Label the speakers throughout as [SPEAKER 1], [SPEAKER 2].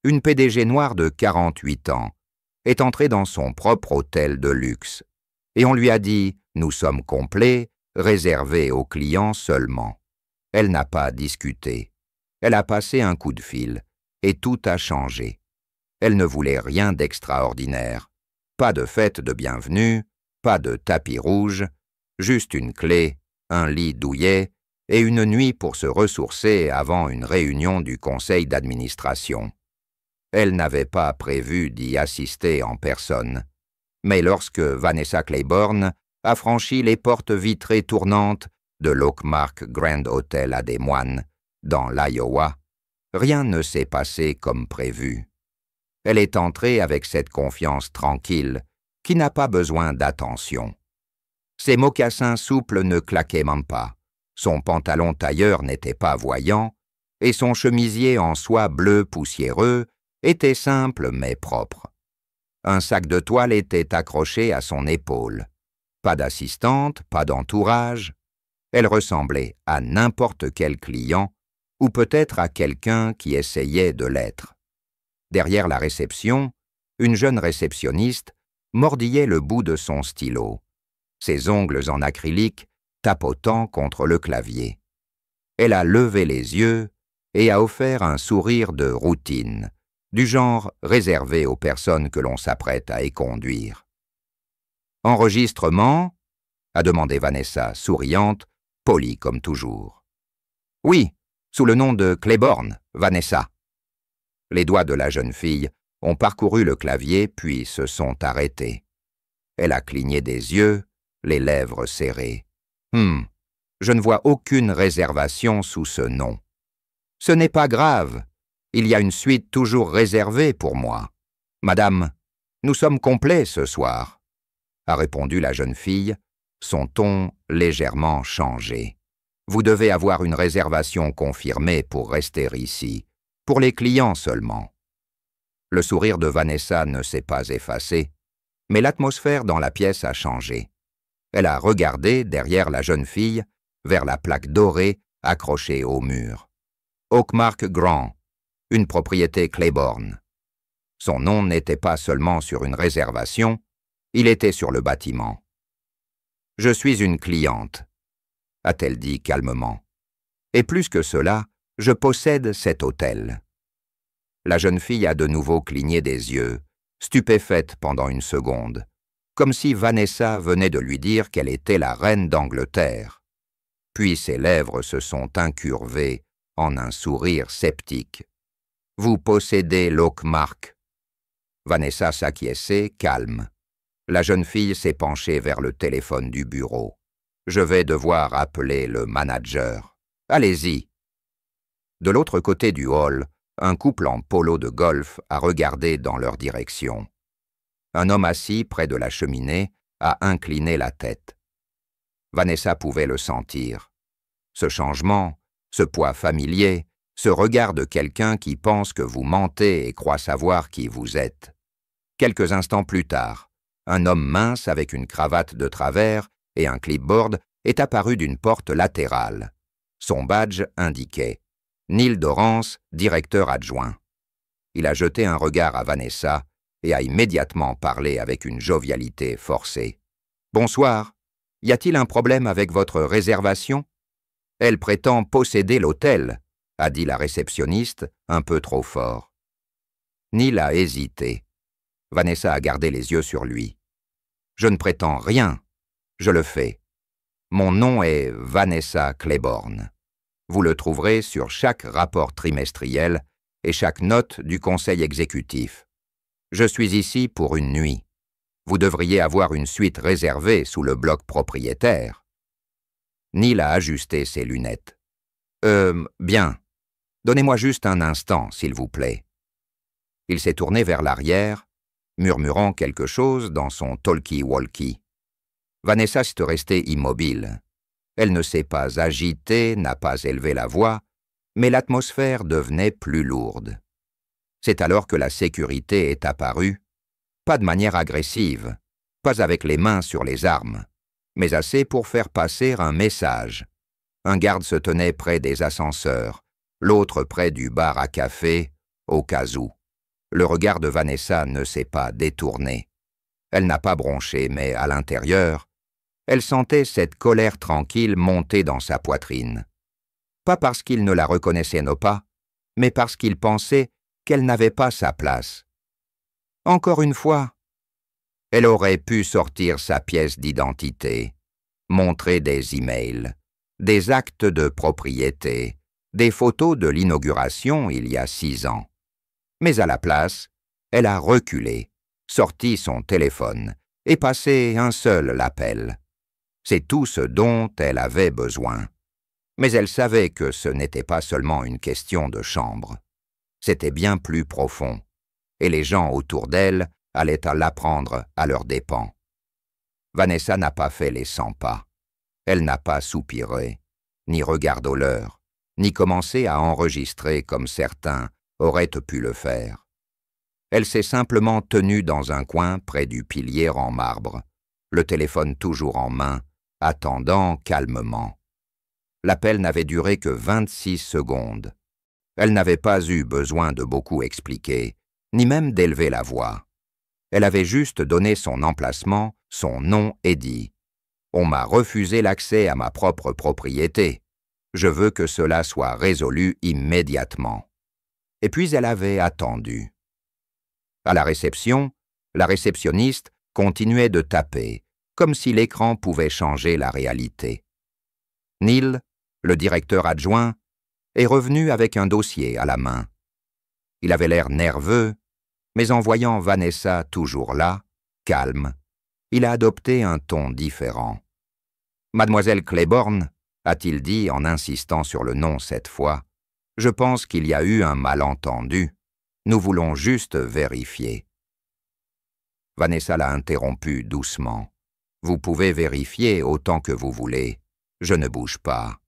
[SPEAKER 1] une PDG noire de 48 ans, est entrée dans son propre hôtel de luxe. Et on lui a dit « Nous sommes complets, réservés aux clients seulement ». Elle n'a pas discuté. Elle a passé un coup de fil, et tout a changé. Elle ne voulait rien d'extraordinaire. Pas de fête de bienvenue, pas de tapis rouge, juste une clé, un lit douillet et une nuit pour se ressourcer avant une réunion du conseil d'administration. Elle n'avait pas prévu d'y assister en personne. Mais lorsque Vanessa Claiborne a franchi les portes vitrées tournantes de l'Oakmark Grand Hotel à Des Moines, dans l'Iowa, rien ne s'est passé comme prévu. Elle est entrée avec cette confiance tranquille, qui n'a pas besoin d'attention. Ses mocassins souples ne claquaient même pas, son pantalon tailleur n'était pas voyant, et son chemisier en soie bleu poussiéreux était simple mais propre. Un sac de toile était accroché à son épaule. Pas d'assistante, pas d'entourage. Elle ressemblait à n'importe quel client, ou peut-être à quelqu'un qui essayait de l'être. Derrière la réception, une jeune réceptionniste mordillait le bout de son stylo, ses ongles en acrylique tapotant contre le clavier. Elle a levé les yeux et a offert un sourire de routine, du genre réservé aux personnes que l'on s'apprête à éconduire. « Enregistrement ?» a demandé Vanessa, souriante, polie comme toujours. « Oui, sous le nom de Claiborne, Vanessa. » Les doigts de la jeune fille ont parcouru le clavier puis se sont arrêtés. Elle a cligné des yeux, les lèvres serrées. « Je ne vois aucune réservation sous ce nom. »« Ce n'est pas grave, il y a une suite toujours réservée pour moi. Madame, nous sommes complets ce soir, » a répondu la jeune fille, son ton légèrement changé. « Vous devez avoir une réservation confirmée pour rester ici, pour les clients seulement. » Le sourire de Vanessa ne s'est pas effacé, mais l'atmosphère dans la pièce a changé. Elle a regardé derrière la jeune fille, vers la plaque dorée accrochée au mur. Oakmark Grand, une propriété Claiborne. Son nom n'était pas seulement sur une réservation, il était sur le bâtiment. « Je suis une cliente, » a-t-elle dit calmement. « Et plus que cela, je possède cet hôtel. » La jeune fille a de nouveau cligné des yeux, stupéfaite pendant une seconde, comme si Vanessa venait de lui dire qu'elle était la reine d'Angleterre. Puis ses lèvres se sont incurvées en un sourire sceptique. « Vous possédez l'Oakmark. » Vanessa s'acquiesçait, calme. La jeune fille s'est penchée vers le téléphone du bureau. « Je vais devoir appeler le manager. Allez-y. » De l'autre côté du hall, un couple en polo de golf a regardé dans leur direction. Un homme assis près de la cheminée a incliné la tête. Vanessa pouvait le sentir. Ce changement, ce poids familier, ce regard de quelqu'un qui pense que vous mentez et croit savoir qui vous êtes. Quelques instants plus tard, un homme mince avec une cravate de travers et un clipboard est apparu d'une porte latérale. Son badge indiquait « Neil Dorrance, directeur adjoint ». Il a jeté un regard à Vanessa et a immédiatement parlé avec une jovialité forcée. « Bonsoir, y a-t-il un problème avec votre réservation ? Elle prétend posséder l'hôtel », a dit la réceptionniste un peu trop fort. Neil a hésité. Vanessa a gardé les yeux sur lui. « Je ne prétends rien, je le fais. Mon nom est Vanessa Claiborne. Vous le trouverez sur chaque rapport trimestriel et chaque note du conseil exécutif. Je suis ici pour une nuit. Vous devriez avoir une suite réservée sous le bloc propriétaire. » Neil a ajusté ses lunettes. « Bien. Donnez-moi juste un instant, s'il vous plaît. » Il s'est tourné vers l'arrière, murmurant quelque chose dans son talkie-walkie. Vanessa s'est restée immobile. Elle ne s'est pas agitée, n'a pas élevé la voix, mais l'atmosphère devenait plus lourde. C'est alors que la sécurité est apparue, pas de manière agressive, pas avec les mains sur les armes, mais assez pour faire passer un message. Un garde se tenait près des ascenseurs, l'autre près du bar à café, au cas où. Le regard de Vanessa ne s'est pas détourné. Elle n'a pas bronché, mais à l'intérieur, elle sentait cette colère tranquille monter dans sa poitrine. Pas parce qu'il ne la reconnaissait pas, mais parce qu'il pensait qu'elle n'avait pas sa place. Encore une fois, elle aurait pu sortir sa pièce d'identité, montrer des emails, des actes de propriété, des photos de l'inauguration il y a 6 ans. Mais à la place, elle a reculé, sorti son téléphone et passé un seul appel. C'est tout ce dont elle avait besoin. Mais elle savait que ce n'était pas seulement une question de chambre. C'était bien plus profond, et les gens autour d'elle allaient l'apprendre à leurs dépens. Vanessa n'a pas fait les 100 pas. Elle n'a pas soupiré, ni regardé l'heure, ni commencé à enregistrer comme certains auraient pu le faire. Elle s'est simplement tenue dans un coin près du pilier en marbre, le téléphone toujours en main, attendant calmement. L'appel n'avait duré que 26 secondes. Elle n'avait pas eu besoin de beaucoup expliquer, ni même d'élever la voix. Elle avait juste donné son emplacement, son nom et dit « On m'a refusé l'accès à ma propre propriété. Je veux que cela soit résolu immédiatement. » Et puis elle avait attendu. À la réception, la réceptionniste continuait de taper, comme si l'écran pouvait changer la réalité. Neil, le directeur adjoint, est revenu avec un dossier à la main. Il avait l'air nerveux, mais en voyant Vanessa toujours là, calme, il a adopté un ton différent. « Mademoiselle Claiborne, a-t-il dit en insistant sur le nom cette fois, je pense qu'il y a eu un malentendu. Nous voulons juste vérifier. » Vanessa l'a interrompu doucement. « Vous pouvez vérifier autant que vous voulez. Je ne bouge pas. »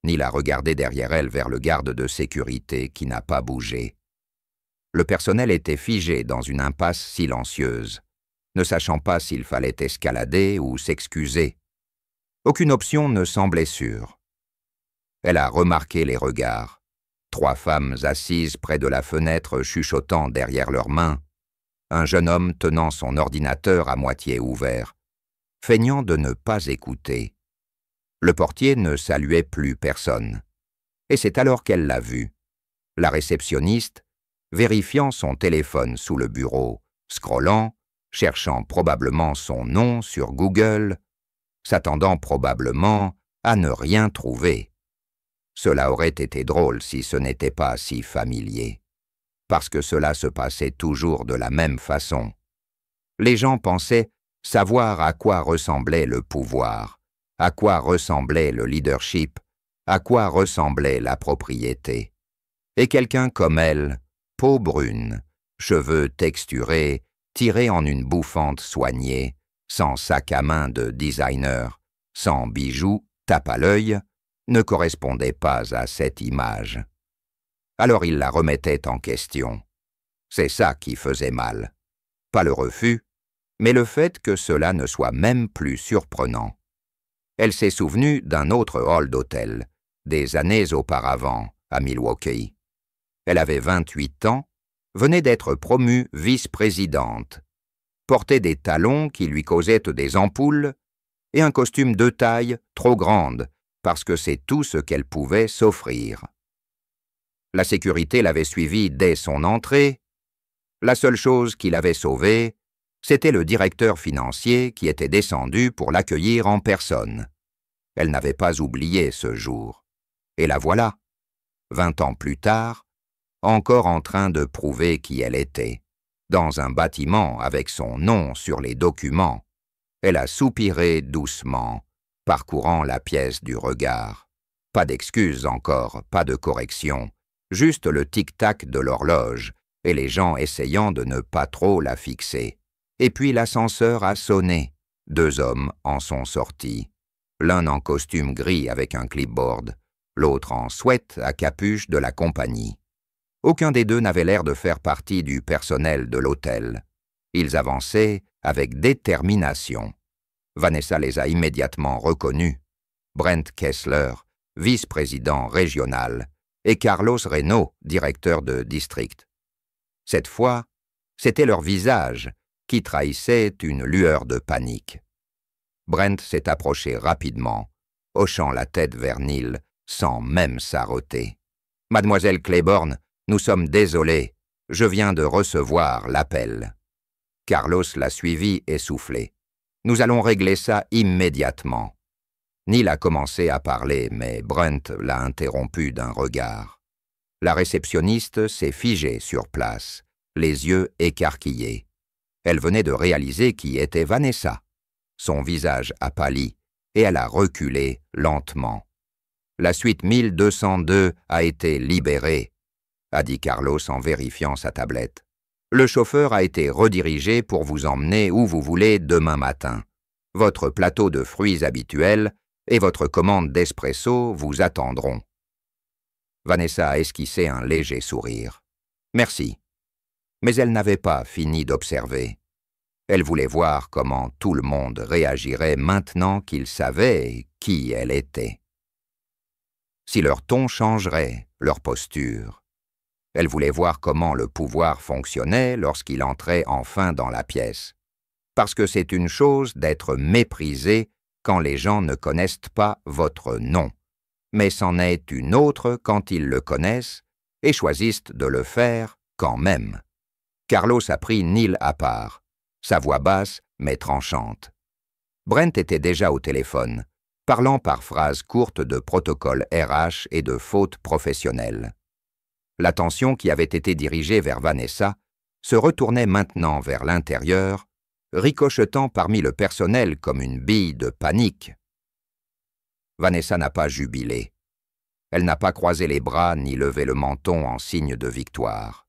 [SPEAKER 1] Neil a regardé derrière elle vers le garde de sécurité qui n'a pas bougé. Le personnel était figé dans une impasse silencieuse, ne sachant pas s'il fallait escalader ou s'excuser. Aucune option ne semblait sûre. Elle a remarqué les regards. 3 femmes assises près de la fenêtre chuchotant derrière leurs mains, un jeune homme tenant son ordinateur à moitié ouvert, feignant de ne pas écouter. Le portier ne saluait plus personne. Et c'est alors qu'elle l'a vu. La réceptionniste, vérifiant son téléphone sous le bureau, scrollant, cherchant probablement son nom sur Google, s'attendant probablement à ne rien trouver. Cela aurait été drôle si ce n'était pas si familier, parce que cela se passait toujours de la même façon. Les gens pensaient savoir à quoi ressemblait le pouvoir, à quoi ressemblait le leadership, à quoi ressemblait la propriété. Et quelqu'un comme elle, peau brune, cheveux texturés, tirés en une bouffante soignée, sans sac à main de designer, sans bijoux, tape à l'œil, ne correspondait pas à cette image. Alors il la remettait en question. C'est ça qui faisait mal. Pas le refus, mais le fait que cela ne soit même plus surprenant. Elle s'est souvenue d'un autre hall d'hôtel, des années auparavant, à Milwaukee. Elle avait 28 ans, venait d'être promue vice-présidente, portait des talons qui lui causaient des ampoules et un costume de taille trop grande parce que c'est tout ce qu'elle pouvait s'offrir. La sécurité l'avait suivie dès son entrée. La seule chose qui l'avait sauvée, c'était le directeur financier qui était descendu pour l'accueillir en personne. Elle n'avait pas oublié ce jour. Et la voilà, 20 ans plus tard, encore en train de prouver qui elle était. Dans un bâtiment avec son nom sur les documents, elle a soupiré doucement, parcourant la pièce du regard. Pas d'excuses encore, pas de correction, juste le tic-tac de l'horloge et les gens essayant de ne pas trop la fixer. Et puis l'ascenseur a sonné. 2 hommes en sont sortis. L'un en costume gris avec un clipboard, l'autre en sweat à capuche de la compagnie. Aucun des deux n'avait l'air de faire partie du personnel de l'hôtel. Ils avançaient avec détermination. Vanessa les a immédiatement reconnus. Brent Kessler, vice-président régional, et Carlos Reno, directeur de district. Cette fois, c'était leur visage qui trahissait une lueur de panique. Brent s'est approché rapidement, hochant la tête vers Neil, sans même s'arrêter. « Mademoiselle Claiborne, nous sommes désolés, je viens de recevoir l'appel. » Carlos l'a suivi essoufflé. « Nous allons régler ça immédiatement. » Neil a commencé à parler, mais Brent l'a interrompu d'un regard. La réceptionniste s'est figée sur place, les yeux écarquillés. Elle venait de réaliser qui était Vanessa. Son visage a pâli et elle a reculé lentement. « La suite 1202 a été libérée, » a dit Carlos en vérifiant sa tablette. « Le chauffeur a été redirigé pour vous emmener où vous voulez demain matin. Votre plateau de fruits habituel et votre commande d'espresso vous attendront. » Vanessa a esquissé un léger sourire. « Merci. » Mais elle n'avait pas fini d'observer. Elle voulait voir comment tout le monde réagirait maintenant qu'il savait qui elle était. Si leur ton changerait, leur posture. Elle voulait voir comment le pouvoir fonctionnait lorsqu'il entrait enfin dans la pièce. Parce que c'est une chose d'être méprisé quand les gens ne connaissent pas votre nom, mais c'en est une autre quand ils le connaissent et choisissent de le faire quand même. Carlos a pris Neil à part, sa voix basse mais tranchante. Brent était déjà au téléphone, parlant par phrases courtes de protocole RH et de fautes professionnelles. L'attention qui avait été dirigée vers Vanessa se retournait maintenant vers l'intérieur, ricochetant parmi le personnel comme une bille de panique. Vanessa n'a pas jubilé. Elle n'a pas croisé les bras ni levé le menton en signe de victoire.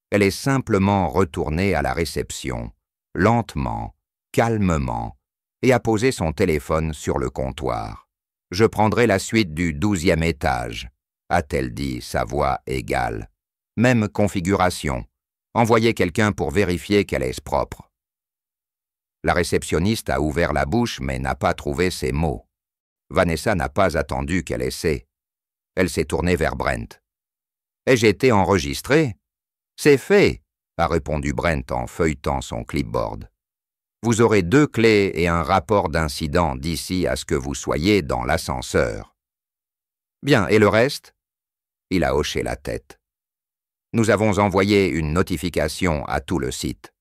[SPEAKER 1] Elle est simplement retournée à la réception, lentement, calmement, et a posé son téléphone sur le comptoir. « Je prendrai la suite du 12e étage », a-t-elle dit, sa voix égale. « Même configuration. Envoyez quelqu'un pour vérifier qu'elle est propre. » La réceptionniste a ouvert la bouche mais n'a pas trouvé ses mots. Vanessa n'a pas attendu qu'elle essaie. Elle s'est tournée vers Brent. « Ai-je été enregistré ? » « C'est fait, » a répondu Brent en feuilletant son clipboard. « Vous aurez 2 clés et un rapport d'incident d'ici à ce que vous soyez dans l'ascenseur. »« Bien, et le reste ?» Il a hoché la tête. « Nous avons envoyé une notification à tout le site.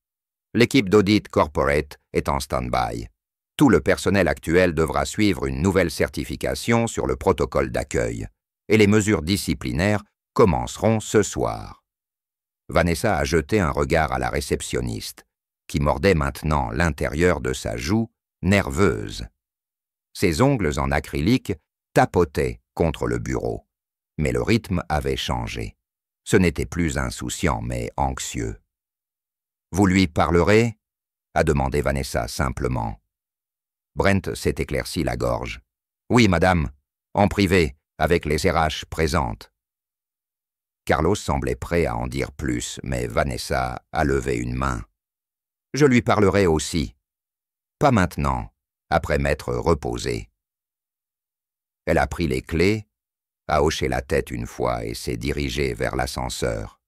[SPEAKER 1] L'équipe d'audit corporate est en stand-by. Tout le personnel actuel devra suivre une nouvelle certification sur le protocole d'accueil, et les mesures disciplinaires commenceront ce soir. » Vanessa a jeté un regard à la réceptionniste, qui mordait maintenant l'intérieur de sa joue, nerveuse. Ses ongles en acrylique tapotaient contre le bureau, mais le rythme avait changé. Ce n'était plus insouciant, mais anxieux. « Vous lui parlerez ?» a demandé Vanessa simplement. Brent s'est éclairci la gorge. « Oui, madame, en privé, avec les RH présentes. » Carlos semblait prêt à en dire plus, mais Vanessa a levé une main. « Je lui parlerai aussi. Pas maintenant, après m'être reposé. » Elle a pris les clés, a hoché la tête une fois et s'est dirigée vers l'ascenseur.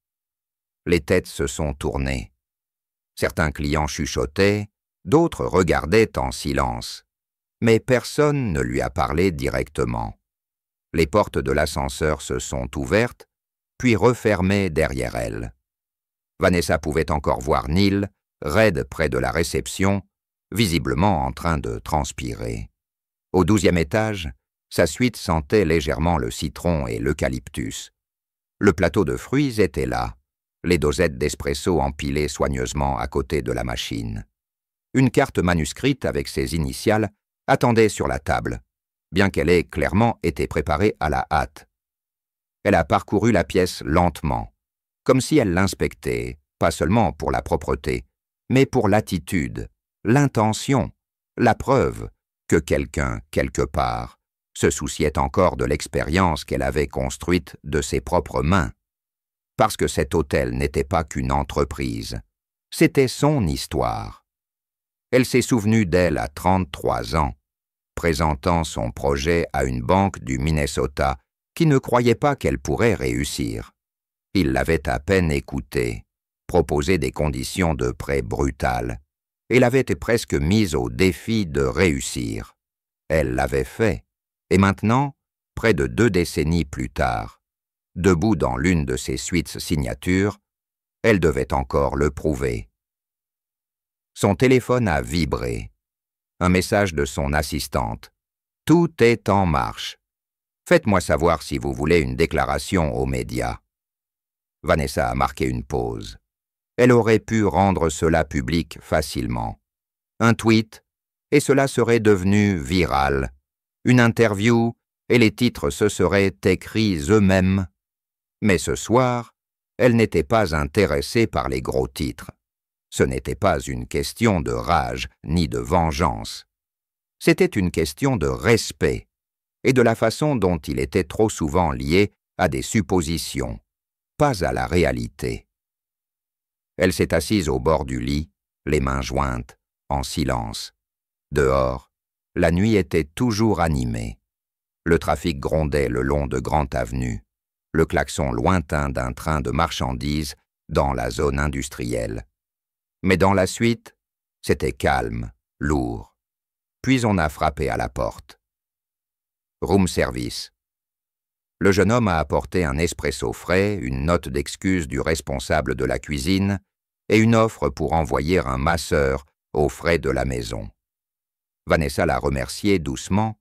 [SPEAKER 1] Les têtes se sont tournées. Certains clients chuchotaient, d'autres regardaient en silence, mais personne ne lui a parlé directement. Les portes de l'ascenseur se sont ouvertes, puis refermées derrière elle. Vanessa pouvait encore voir Neil, raide près de la réception, visiblement en train de transpirer. Au 12e étage, sa suite sentait légèrement le citron et l'eucalyptus. Le plateau de fruits était là, les dosettes d'espresso empilées soigneusement à côté de la machine. Une carte manuscrite avec ses initiales attendait sur la table, bien qu'elle ait clairement été préparée à la hâte. Elle a parcouru la pièce lentement, comme si elle l'inspectait, pas seulement pour la propreté, mais pour l'attitude, l'intention, la preuve que quelqu'un, quelque part, se souciait encore de l'expérience qu'elle avait construite de ses propres mains. Parce que cet hôtel n'était pas qu'une entreprise, c'était son histoire. Elle s'est souvenue d'elle à 33 ans, présentant son projet à une banque du Minnesota qui ne croyait pas qu'elle pourrait réussir. Il l'avait à peine écoutée, proposé des conditions de prêt brutales et l'avait été presque mise au défi de réussir. Elle l'avait fait, et maintenant, près de 2 décennies plus tard, debout dans l'une de ses suites signatures, elle devait encore le prouver. Son téléphone a vibré. Un message de son assistante. « Tout est en marche. Faites-moi savoir si vous voulez une déclaration aux médias. » Vanessa a marqué une pause. Elle aurait pu rendre cela public facilement. Un tweet, et cela serait devenu viral. Une interview, et les titres se seraient écrits eux-mêmes. Mais ce soir, elle n'était pas intéressée par les gros titres. Ce n'était pas une question de rage ni de vengeance. C'était une question de respect et de la façon dont il était trop souvent lié à des suppositions, pas à la réalité. Elle s'est assise au bord du lit, les mains jointes, en silence. Dehors, la nuit était toujours animée. Le trafic grondait le long de Grant Avenue, le klaxon lointain d'un train de marchandises dans la zone industrielle. Mais dans la suite, c'était calme, lourd. Puis on a frappé à la porte. Room service. Le jeune homme a apporté un espresso frais, une note d'excuse du responsable de la cuisine et une offre pour envoyer un masseur aux frais de la maison. Vanessa l'a remercié doucement,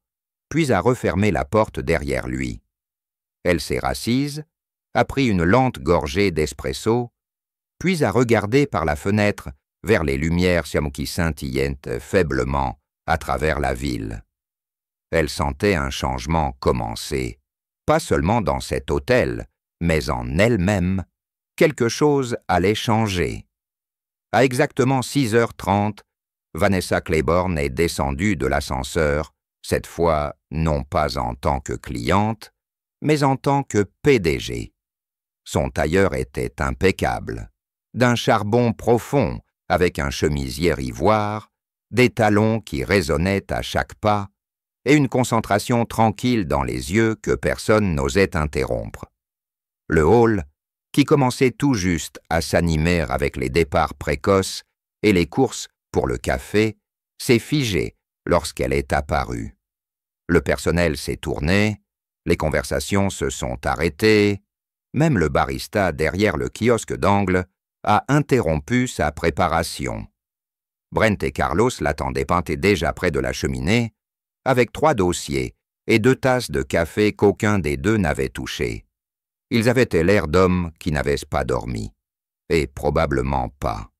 [SPEAKER 1] puis a refermé la porte derrière lui. Elle s'est rassise, a pris une lente gorgée d'espresso, puis a regardé par la fenêtre vers les lumières qui scintillaient faiblement à travers la ville. Elle sentait un changement commencer, pas seulement dans cet hôtel, mais en elle-même. Quelque chose allait changer. À exactement 6h30, Vanessa Claiborne est descendue de l'ascenseur, cette fois non pas en tant que cliente, mais en tant que PDG. Son tailleur était impeccable, d'un charbon profond, avec un chemisier ivoire, des talons qui résonnaient à chaque pas, et une concentration tranquille dans les yeux que personne n'osait interrompre. Le hall, qui commençait tout juste à s'animer avec les départs précoces et les courses pour le café, s'est figé lorsqu'elle est apparue. Le personnel s'est tourné, les conversations se sont arrêtées, même le barista derrière le kiosque d'angle a interrompu sa préparation. Brent et Carlos l'attendaient déjà près de la cheminée, avec 3 dossiers et 2 tasses de café qu'aucun des deux n'avait touchées. Ils avaient l'air d'hommes qui n'avaient pas dormi, et probablement pas.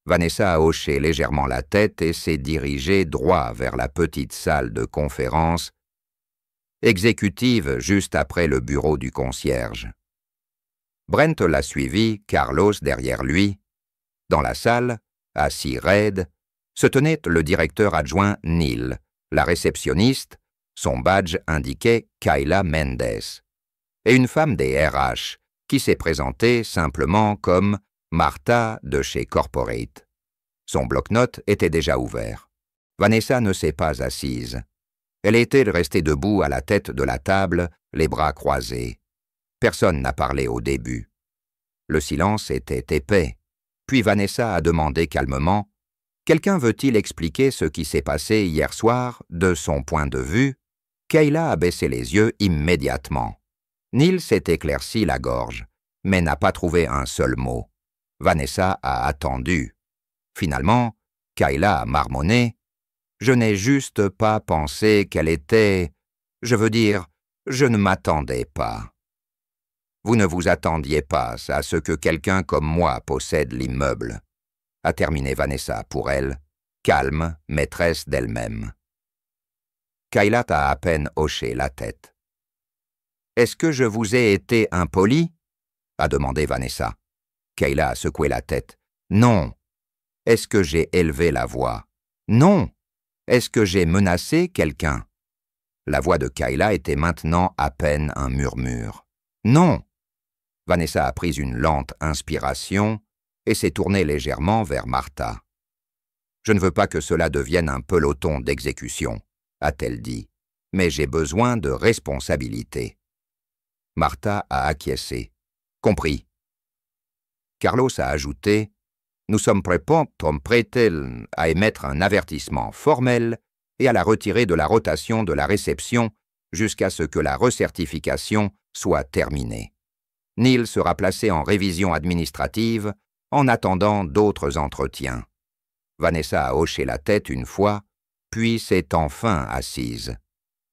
[SPEAKER 1] Vanessa a hoché légèrement la tête et s'est dirigée droit vers la petite salle de conférence, exécutive juste après le bureau du concierge. Brent l'a suivi, Carlos derrière lui. Dans la salle, assis raide, se tenait le directeur adjoint Neil, la réceptionniste, son badge indiquait Kayla Mendes, et une femme des RH qui s'est présentée simplement comme Martha de chez Corporate. Son bloc-notes était déjà ouvert. Vanessa ne s'est pas assise. Elle était restée debout à la tête de la table, les bras croisés. Personne n'a parlé au début. Le silence était épais. Puis Vanessa a demandé calmement « Quelqu'un veut-il expliquer ce qui s'est passé hier soir, de son point de vue ?» Kayla a baissé les yeux immédiatement. Neil s'est éclairci la gorge, mais n'a pas trouvé un seul mot. Vanessa a attendu. Finalement, Kayla a marmonné « Je n'ai juste pas pensé qu'elle était… Je veux dire, je ne m'attendais pas. » Vous ne vous attendiez pas à ce que quelqu'un comme moi possède l'immeuble, a terminé Vanessa pour elle, calme, maîtresse d'elle-même. Kayla a à peine hoché la tête. « Est-ce que je vous ai été impoli ?» a demandé Vanessa. Kayla a secoué la tête. « Non. » « Est-ce que j'ai élevé la voix ?»« Non. » « Est-ce que j'ai menacé quelqu'un ?» La voix de Kayla était maintenant à peine un murmure. « Non. » Vanessa a pris une lente inspiration et s'est tournée légèrement vers Martha. « Je ne veux pas que cela devienne un peloton d'exécution, » a-t-elle dit, « mais j'ai besoin de responsabilité. » Martha a acquiescé. « Compris. » Carlos a ajouté « Nous sommes prêts à émettre un avertissement formel et à la retirer de la rotation de la réception jusqu'à ce que la recertification soit terminée. Neil sera placé en révision administrative en attendant d'autres entretiens. » Vanessa a hoché la tête une fois, puis s'est enfin assise.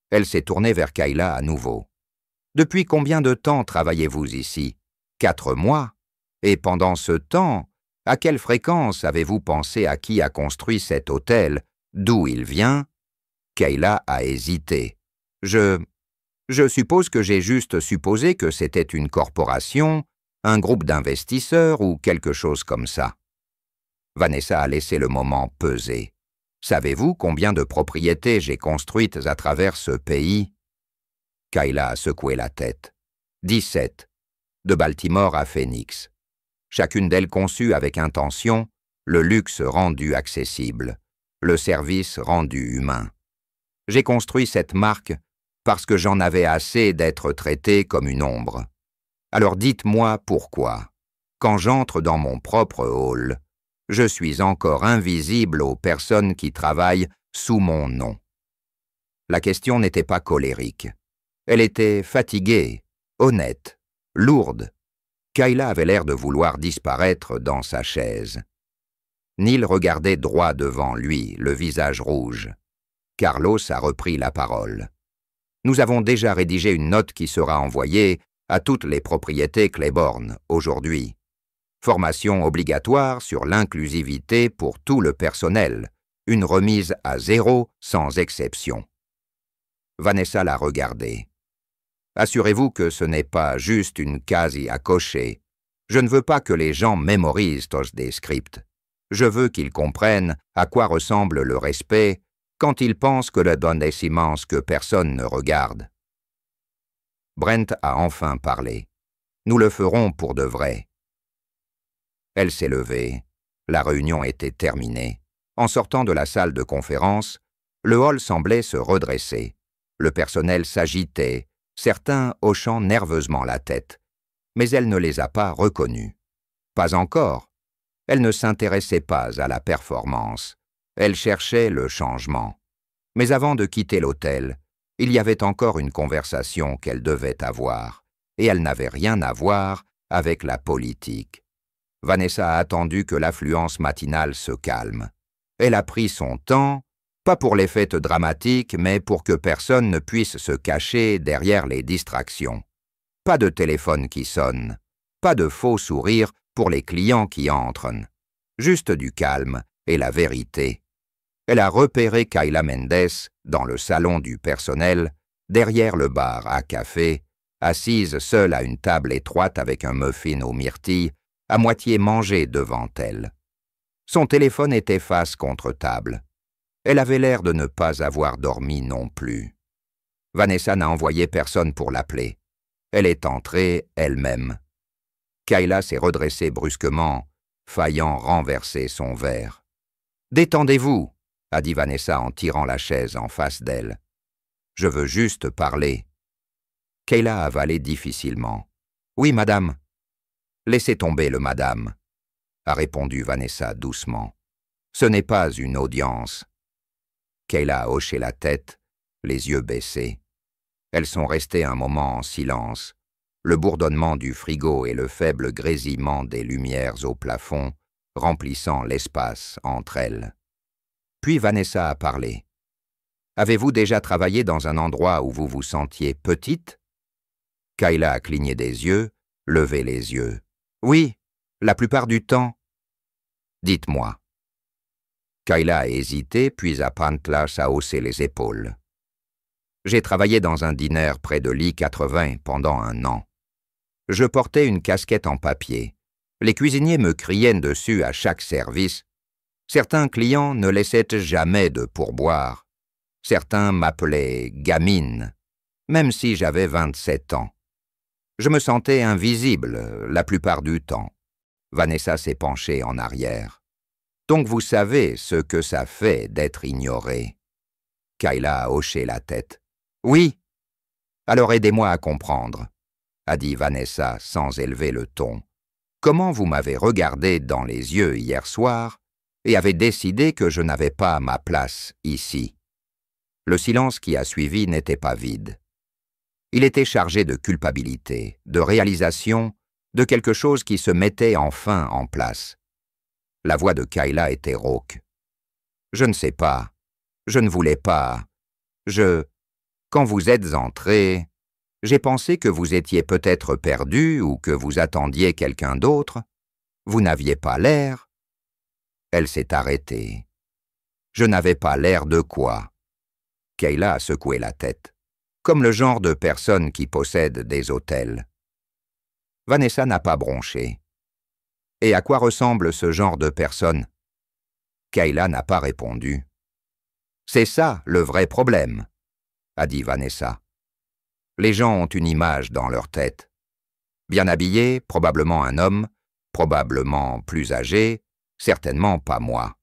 [SPEAKER 1] Elle s'est tournée vers Kayla à nouveau. « Depuis combien de temps travaillez-vous ici? 4 mois? Et pendant ce temps, à quelle fréquence avez-vous pensé à qui a construit cet hôtel? D'où il vient ?» Kayla a hésité. « Je suppose que j'ai juste supposé que c'était une corporation, un groupe d'investisseurs ou quelque chose comme ça. » Vanessa a laissé le moment peser. « Savez-vous combien de propriétés j'ai construites à travers ce pays? » Kayla a secoué la tête. « 17. De Baltimore à Phoenix. Chacune d'elles conçue avec intention, le luxe rendu accessible, le service rendu humain. J'ai construit cette marque parce que j'en avais assez d'être traité comme une ombre. Alors dites-moi pourquoi, quand j'entre dans mon propre hall, je suis encore invisible aux personnes qui travaillent sous mon nom. » La question n'était pas colérique. Elle était fatiguée, honnête, lourde. Kayla avait l'air de vouloir disparaître dans sa chaise. Neil regardait droit devant lui, le visage rouge. Carlos a repris la parole. « Nous avons déjà rédigé une note qui sera envoyée à toutes les propriétés Claiborne aujourd'hui. Formation obligatoire sur l'inclusivité pour tout le personnel, une remise à 0 sans exception. » Vanessa l'a regardé. « Assurez-vous que ce n'est pas juste une case à cocher. Je ne veux pas que les gens mémorisent tous des scripts. Je veux qu'ils comprennent à quoi ressemble le respect quand ils pensent que le don est immense que personne ne regarde. » Brent a enfin parlé. « Nous le ferons pour de vrai. » Elle s'est levée. La réunion était terminée. En sortant de la salle de conférence, le hall semblait se redresser. Le personnel s'agitait, certains hochant nerveusement la tête. Mais elle ne les a pas reconnus. Pas encore. Elle ne s'intéressait pas à la performance. Elle cherchait le changement. Mais avant de quitter l'hôtel, il y avait encore une conversation qu'elle devait avoir, et elle n'avait rien à voir avec la politique. Vanessa a attendu que l'affluence matinale se calme. Elle a pris son temps, pas pour les fêtes dramatiques, mais pour que personne ne puisse se cacher derrière les distractions. Pas de téléphone qui sonne, pas de faux sourires pour les clients qui entrent. Juste du calme et la vérité. Elle a repéré Kayla Mendes dans le salon du personnel, derrière le bar à café, assise seule à une table étroite avec un muffin aux myrtilles, à moitié mangé devant elle. Son téléphone était face contre table. Elle avait l'air de ne pas avoir dormi non plus. Vanessa n'a envoyé personne pour l'appeler. Elle est entrée elle-même. Kayla s'est redressée brusquement, faillant renverser son verre. « Détendez-vous » a dit Vanessa en tirant la chaise en face d'elle. « Je veux juste parler. » Kayla a avalé difficilement. « Oui, madame. »« Laissez tomber le madame, » a répondu Vanessa doucement. « Ce n'est pas une audience. » Kayla a hoché la tête, les yeux baissés. Elles sont restées un moment en silence, le bourdonnement du frigo et le faible grésillement des lumières au plafond remplissant l'espace entre elles. Puis Vanessa a parlé. « Avez-vous déjà travaillé dans un endroit où vous vous sentiez petite ?» Kayla a cligné des yeux, levé les yeux. « Oui, la plupart du temps. » « Dites-moi. » Kayla a hésité, puis Pantlas a haussé les épaules. « J'ai travaillé dans un diner près de l'I-80 pendant 1 an. Je portais une casquette en papier. Les cuisiniers me criaient dessus à chaque service. Certains clients ne laissaient jamais de pourboire. Certains m'appelaient « gamine », même si j'avais 27 ans. Je me sentais invisible la plupart du temps. Vanessa s'est penchée en arrière. « Donc vous savez ce que ça fait d'être ignoré. » Kayla a hoché la tête. « Oui. Alors aidez-moi à comprendre, » a dit Vanessa sans élever le ton. comment vous m'avez regardé dans les yeux hier soir et avez décidé que je n'avais pas ma place ici. Le silence qui a suivi n'était pas vide. Il était chargé de culpabilité, de réalisation, de quelque chose qui se mettait enfin en place. La voix de Kayla était rauque. « Je ne sais pas. Je ne voulais pas. Quand vous êtes entré, j'ai pensé que vous étiez peut-être perdu ou que vous attendiez quelqu'un d'autre. Vous n'aviez pas l'air. » Elle s'est arrêtée. « Je n'avais pas l'air de quoi ?» Kayla a secoué la tête, comme le genre de personne qui possède des hôtels. Vanessa n'a pas bronché. « Et à quoi ressemble ce genre de personne ?» Kayla n'a pas répondu. « C'est ça le vrai problème, » a dit Vanessa. Les gens ont une image dans leur tête. Bien habillé, probablement un homme, probablement plus âgé, certainement pas moi.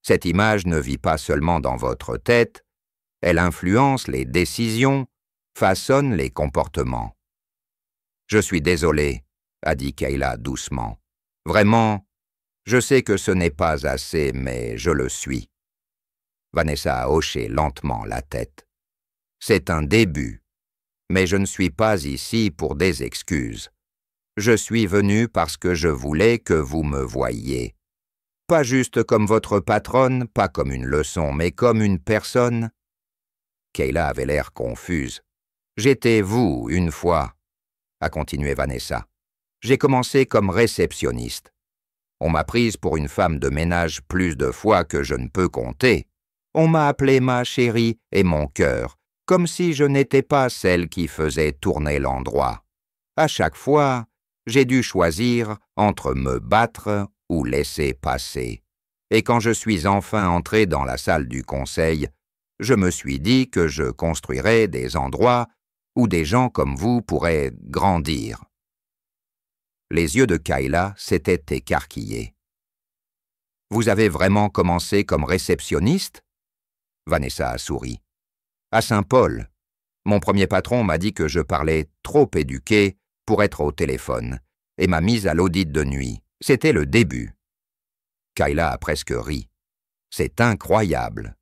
[SPEAKER 1] Cette image ne vit pas seulement dans votre tête, elle influence les décisions, façonne les comportements. « Je suis désolé, » a dit Kayla doucement. « Vraiment, je sais que ce n'est pas assez, mais je le suis. » Vanessa a hoché lentement la tête. « C'est un début, mais je ne suis pas ici pour des excuses. Je suis venu parce que je voulais que vous me voyiez. Pas juste comme votre patronne, pas comme une leçon, mais comme une personne. » Kayla avait l'air confuse. « J'étais vous, une fois, » a continué Vanessa. « J'ai commencé comme réceptionniste. On m'a prise pour une femme de ménage plus de fois que je ne peux compter. On m'a appelée ma chérie et mon cœur, comme si je n'étais pas celle qui faisait tourner l'endroit. À chaque fois, j'ai dû choisir entre me battre ou laisser passer. Et quand je suis enfin entré dans la salle du conseil, je me suis dit que je construirais des endroits où des gens comme vous pourraient grandir. » Les yeux de Kayla s'étaient écarquillés. « Vous avez vraiment commencé comme réceptionniste ?» Vanessa a souri. « À Saint-Paul, mon premier patron m'a dit que je parlais trop éduqué pour être au téléphone et m'a mise à l'audit de nuit. C'était le début. » Kayla a presque ri. « C'est incroyable. »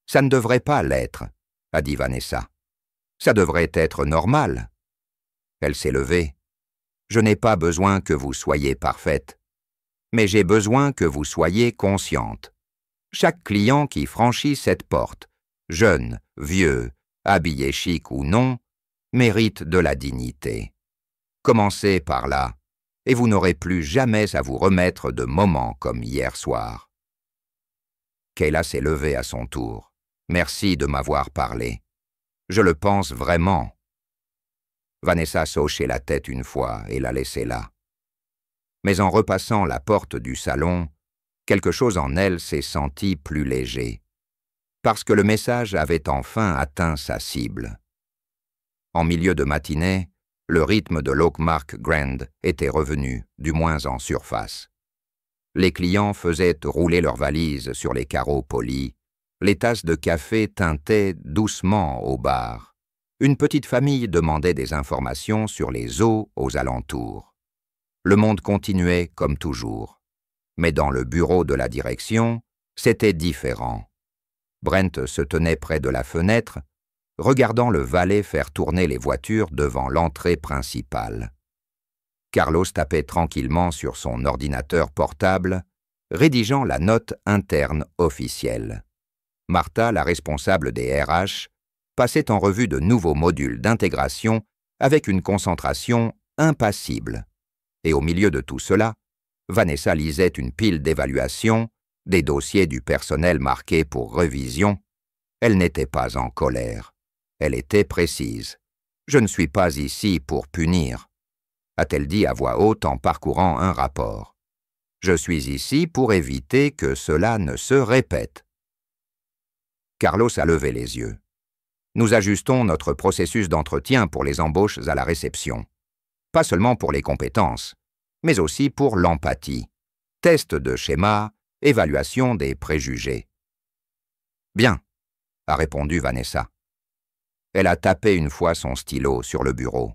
[SPEAKER 1] « Ça ne devrait pas l'être, » a dit Vanessa. « Ça devrait être normal. » Elle s'est levée. « Je n'ai pas besoin que vous soyez parfaite, mais j'ai besoin que vous soyez consciente. Chaque client qui franchit cette porte, jeune, vieux, habillé chic ou non, mérite de la dignité. Commencez par là, et vous n'aurez plus jamais à vous remettre de moments comme hier soir. » Kayla s'est levée à son tour. « Merci de m'avoir parlé. Je le pense vraiment. » Vanessa a hoché la tête une fois et l'a laissée là. Mais en repassant la porte du salon, quelque chose en elle s'est senti plus léger, parce que le message avait enfin atteint sa cible. En milieu de matinée, le rythme de l'Oakmark Grand était revenu, du moins en surface. Les clients faisaient rouler leurs valises sur les carreaux polis, les tasses de café tintaient doucement au bar. Une petite famille demandait des informations sur les eaux aux alentours. Le monde continuait comme toujours. Mais dans le bureau de la direction, c'était différent. Brent se tenait près de la fenêtre, regardant le valet faire tourner les voitures devant l'entrée principale. Carlos tapait tranquillement sur son ordinateur portable, rédigeant la note interne officielle. Martha, la responsable des RH, passait en revue de nouveaux modules d'intégration avec une concentration impassible. Et au milieu de tout cela, Vanessa lisait une pile d'évaluations, des dossiers du personnel marqués pour révision. Elle n'était pas en colère. Elle était précise. « Je ne suis pas ici pour punir », a-t-elle dit à voix haute en parcourant un rapport. « Je suis ici pour éviter que cela ne se répète. » Carlos a levé les yeux. « Nous ajustons notre processus d'entretien pour les embauches à la réception. Pas seulement pour les compétences, mais aussi pour l'empathie. Test de schéma, évaluation des préjugés. »« Bien, » a répondu Vanessa. Elle a tapé une fois son stylo sur le bureau.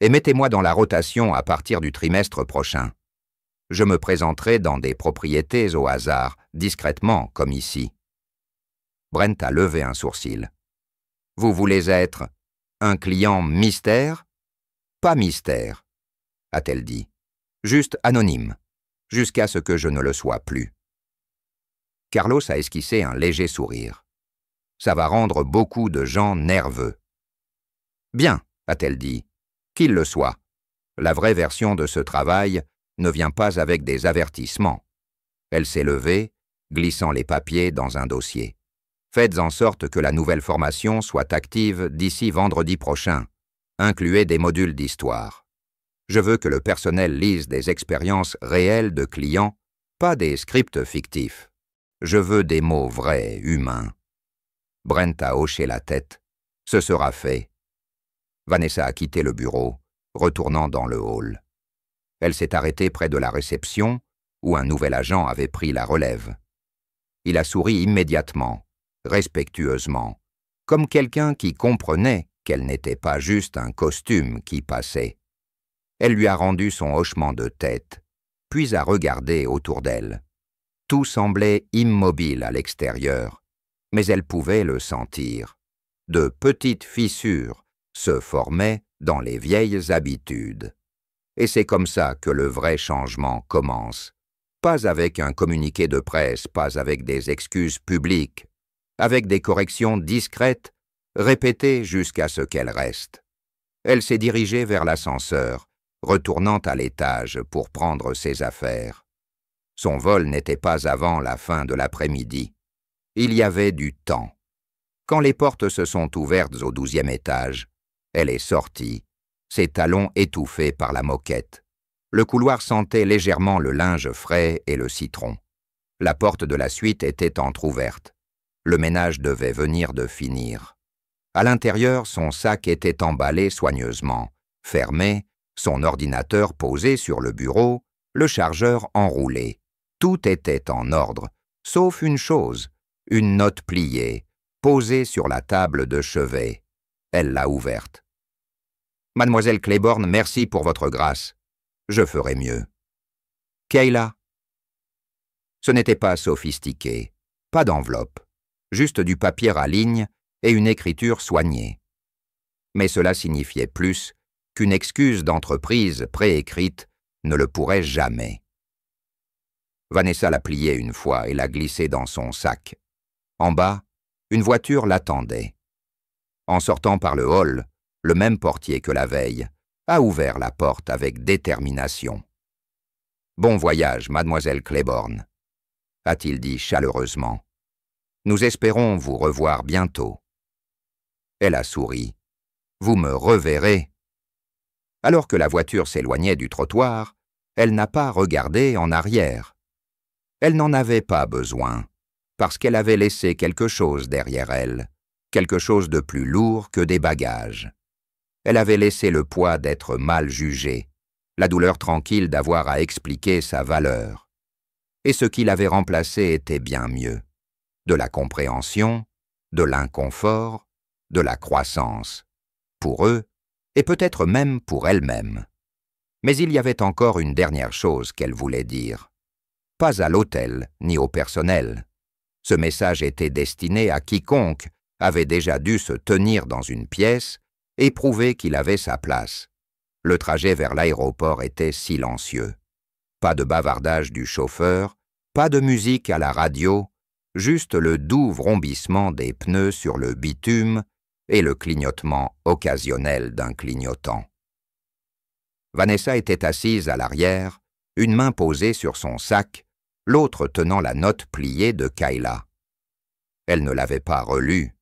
[SPEAKER 1] et mettez-moi dans la rotation à partir du trimestre prochain. Je me présenterai dans des propriétés au hasard, discrètement, comme ici. » Brent a levé un sourcil. « Vous voulez être un client mystère ? » »« Pas mystère, » a-t-elle dit. « Juste anonyme, jusqu'à ce que je ne le sois plus. » Carlos a esquissé un léger sourire. « Ça va rendre beaucoup de gens nerveux. »« Bien, » a-t-elle dit, « qu'il le soit. La vraie version de ce travail ne vient pas avec des avertissements. » Elle s'est levée, glissant les papiers dans un dossier. « Faites en sorte que la nouvelle formation soit active d'ici vendredi prochain. Incluez des modules d'histoire. Je veux que le personnel lise des expériences réelles de clients, pas des scripts fictifs. Je veux des mots vrais, humains. » Brent a hoché la tête. « Ce sera fait. » Vanessa a quitté le bureau, retournant dans le hall. Elle s'est arrêtée près de la réception, où un nouvel agent avait pris la relève. Il a souri immédiatement, respectueusement, comme quelqu'un qui comprenait qu'elle n'était pas juste un costume qui passait. Elle lui a rendu son hochement de tête, puis a regardé autour d'elle. Tout semblait immobile à l'extérieur, mais elle pouvait le sentir. De petites fissures se formaient dans les vieilles habitudes. Et c'est comme ça que le vrai changement commence. Pas avec un communiqué de presse, pas avec des excuses publiques, avec des corrections discrètes, répétées jusqu'à ce qu'elles restent. Elle s'est dirigée vers l'ascenseur, retournant à l'étage pour prendre ses affaires. Son vol n'était pas avant la fin de l'après-midi. Il y avait du temps. Quand les portes se sont ouvertes au 12e étage, elle est sortie, ses talons étouffés par la moquette. Le couloir sentait légèrement le linge frais et le citron. La porte de la suite était entr'ouverte. Le ménage devait venir de finir. À l'intérieur, son sac était emballé soigneusement, fermé, son ordinateur posé sur le bureau, le chargeur enroulé. Tout était en ordre, sauf une chose, une note pliée, posée sur la table de chevet. Elle l'a ouverte. « Mademoiselle Claiborne, merci pour votre grâce. Je ferai mieux. »« Kayla ?» Ce n'était pas sophistiqué, pas d'enveloppe, juste du papier à lignes et une écriture soignée. Mais cela signifiait plus qu'une excuse d'entreprise préécrite ne le pourrait jamais. Vanessa l'a pliée une fois et l'a glissée dans son sac. En bas, une voiture l'attendait. En sortant par le hall, le même portier que la veille a ouvert la porte avec détermination. « Bon voyage, mademoiselle Claiborne », a-t-il dit chaleureusement. « Nous espérons vous revoir bientôt. » Elle a souri. « Vous me reverrez. » Alors que la voiture s'éloignait du trottoir, elle n'a pas regardé en arrière. Elle n'en avait pas besoin, parce qu'elle avait laissé quelque chose derrière elle, quelque chose de plus lourd que des bagages. Elle avait laissé le poids d'être mal jugée, la douleur tranquille d'avoir à expliquer sa valeur. Et ce qui l'avait remplacé était bien mieux. De la compréhension, de l'inconfort, de la croissance. Pour eux, et peut-être même pour elle-même. Mais il y avait encore une dernière chose qu'elle voulait dire. Pas à l'hôtel, ni au personnel. Ce message était destiné à quiconque avait déjà dû se tenir dans une pièce et prouver qu'il avait sa place. Le trajet vers l'aéroport était silencieux. Pas de bavardage du chauffeur, pas de musique à la radio, juste le doux vrombissement des pneus sur le bitume et le clignotement occasionnel d'un clignotant. Vanessa était assise à l'arrière, une main posée sur son sac, l'autre tenant la note pliée de Kayla. Elle ne l'avait pas relue,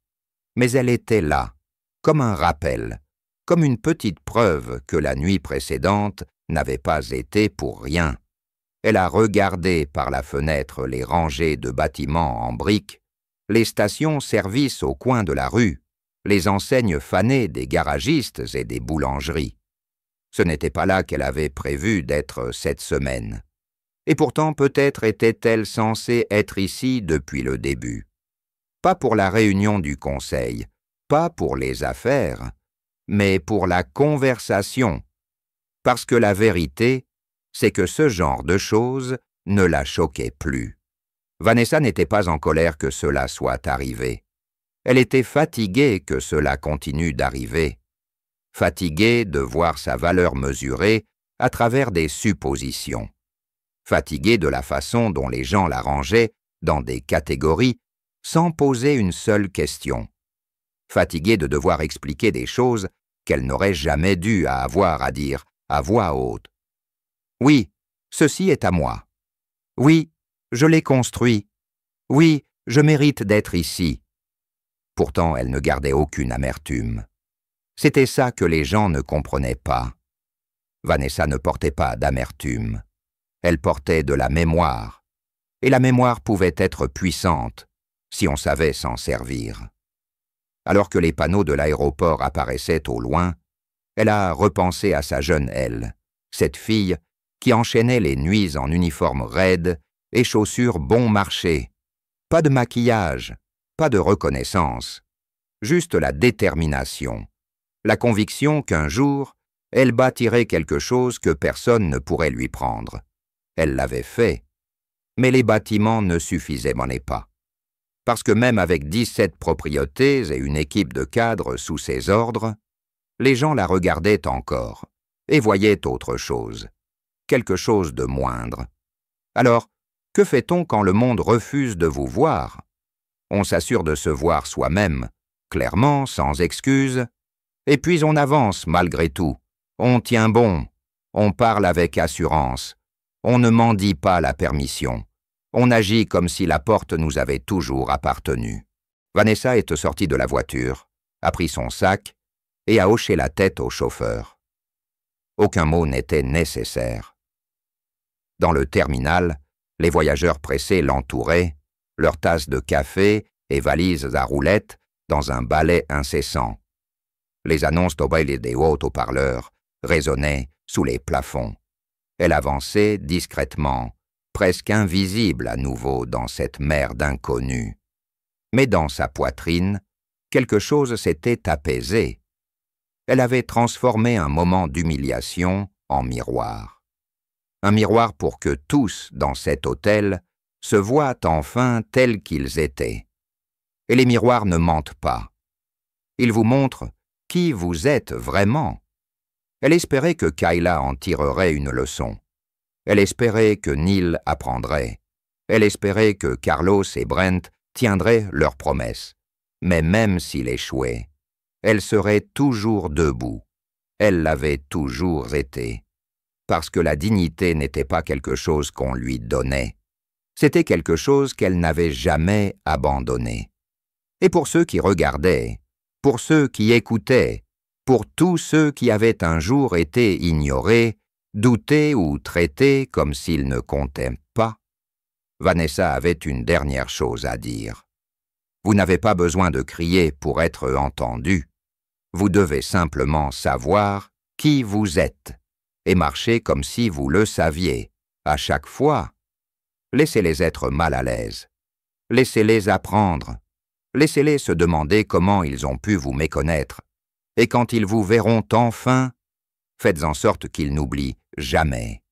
[SPEAKER 1] mais elle était là, comme un rappel, comme une petite preuve que la nuit précédente n'avait pas été pour rien. Elle a regardé par la fenêtre les rangées de bâtiments en briques, les stations-service au coin de la rue, les enseignes fanées des garagistes et des boulangeries. Ce n'était pas là qu'elle avait prévu d'être cette semaine. Et pourtant peut-être était-elle censée être ici depuis le début. Pas pour la réunion du conseil, pas pour les affaires, mais pour la conversation Parce que la vérité, c'est que ce genre de choses ne la choquait plus. Vanessa n'était pas en colère que cela soit arrivé. Elle était fatiguée que cela continue d'arriver. Fatiguée de voir sa valeur mesurée à travers des suppositions. Fatiguée de la façon dont les gens la rangeaient dans des catégories sans poser une seule question. Fatiguée de devoir expliquer des choses qu'elle n'aurait jamais dû avoir à dire à voix haute. Oui, ceci est à moi. Oui, je l'ai construit. Oui, je mérite d'être ici. Pourtant, elle ne gardait aucune amertume. C'était ça que les gens ne comprenaient pas. Vanessa ne portait pas d'amertume. Elle portait de la mémoire. Et la mémoire pouvait être puissante, si on savait s'en servir. Alors que les panneaux de l'aéroport apparaissaient au loin, elle a repensé à sa jeune elle, cette fille qui enchaînait les nuits en uniforme raide et chaussures bon marché. Pas de maquillage, pas de reconnaissance, juste la détermination, la conviction qu'un jour, elle bâtirait quelque chose que personne ne pourrait lui prendre. Elle l'avait fait, mais les bâtiments ne suffisaient pas. Parce que même avec 17 propriétés et une équipe de cadres sous ses ordres, les gens la regardaient encore et voyaient autre chose, quelque chose de moindre. Alors, que fait-on quand le monde refuse de vous voir? On s'assure de se voir soi-même, clairement, sans excuse, et puis on avance malgré tout. On tient bon, on parle avec assurance, on ne mendie pas la permission, on agit comme si la porte nous avait toujours appartenu. Vanessa est sortie de la voiture, a pris son sac et a hoché la tête au chauffeur. Aucun mot n'était nécessaire. Dans le terminal, les voyageurs pressés l'entouraient, leurs tasses de café et valises à roulettes dans un balai incessant. Les annonces d'Obaïl des haut-parleurs résonnaient sous les plafonds. Elle avançait discrètement, presque invisible à nouveau dans cette mer d'inconnus. Mais dans sa poitrine, quelque chose s'était apaisé. Elle avait transformé un moment d'humiliation en miroir. Un miroir pour que tous, dans cet hôtel, se voient enfin tels qu'ils étaient. Et les miroirs ne mentent pas. Ils vous montrent qui vous êtes vraiment. Elle espérait que Kayla en tirerait une leçon. Elle espérait que Neil apprendrait. Elle espérait que Carlos et Brent tiendraient leurs promesses. Mais même s'il échouait, elle serait toujours debout. Elle l'avait toujours été. Parce que la dignité n'était pas quelque chose qu'on lui donnait. C'était quelque chose qu'elle n'avait jamais abandonné. Et pour ceux qui regardaient, pour ceux qui écoutaient, pour tous ceux qui avaient un jour été ignorés, doutés ou traités comme s'ils ne comptaient pas, Vanessa avait une dernière chose à dire. Vous n'avez pas besoin de crier pour être entendu. Vous devez simplement savoir qui vous êtes et marcher comme si vous le saviez, à chaque fois. Laissez-les être mal à l'aise. Laissez-les apprendre. Laissez-les se demander comment ils ont pu vous méconnaître. Et quand ils vous verront enfin, faites en sorte qu'ils n'oublient jamais